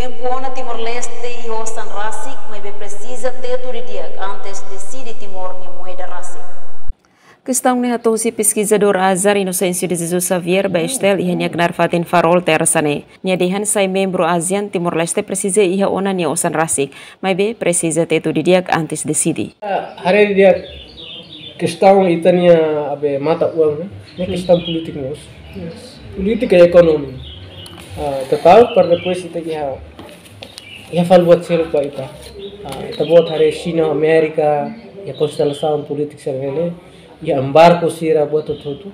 Tempo na Timor-Leste e Osan Rasik, mas precisa ter tudo dia antes decide Timor ni moeda Rasik. Questão ne hatou si pesquisador Azar Inocêncio de Jesus Xavier Baestel e hanya Gnarfatin Farol tersane. Nia dehan sai membro ASEAN Timor-Leste precisa iha ona ni Osan Rasik, mas precisa ter tudo dia antes decide. Hari dia questão itania abe mata uang né questão politik nos politik e ekonomi total para depois kita ia fal buat serupa ita buat hari China Amerika ya konstelação politik servele ya embargo sira buat tutu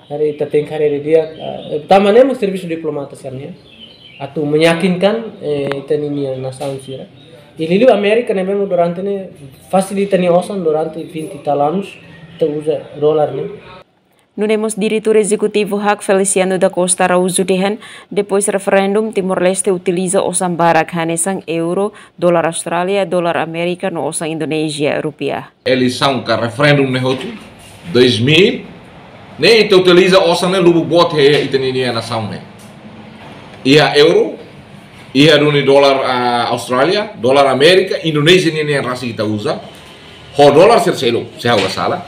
hari ita tem hari dia tamane mas serviço diplomata sernya atau meyakinkan itania nação sira. Iliu Amerika memang durante ne facilitani osan durante 20 anos te usa dólar ne. Nunemos diretor executivo Hak Feliciano da Costa Rauzu dehan depois referendum Timor-Leste utiliza osan barak hanesang euro, dolar Australia, dolar Amerika no osan Indonesia rupiah. Eleição ka referendum ne hotu 2000 ne ite utiliza osan ne lubu bot he itania nação ne. Ia euro ia duni dolar Australia, dolar Amerika, Indonesia ini yang rasa kita usa. Ho dolar serselo, saya salah.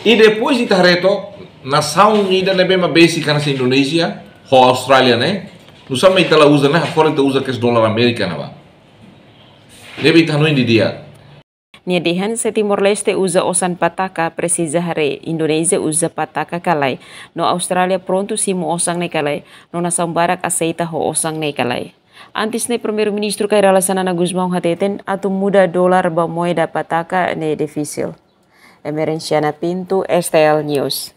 E depois kita reto nação ida nebe ma basic kana se Indonesia, ho Australia ne. Nusa me ita la usa ne, fora ita usa kes dolar Amerika na ba. Nebe ita no indi dia. Nia dehan se Timor-Leste usa osan pataka precisa hare Indonesia usa pataka kalai. No Australia pronto simu osang ne kalai. No nação barak aceita ho osang ne kalai. Antes ne primeiro-ministro Kaira Lasanana Guzmão hateten atu muda dolar ba moeda pataka ne difícil. Emerenciana Pinto, STL News.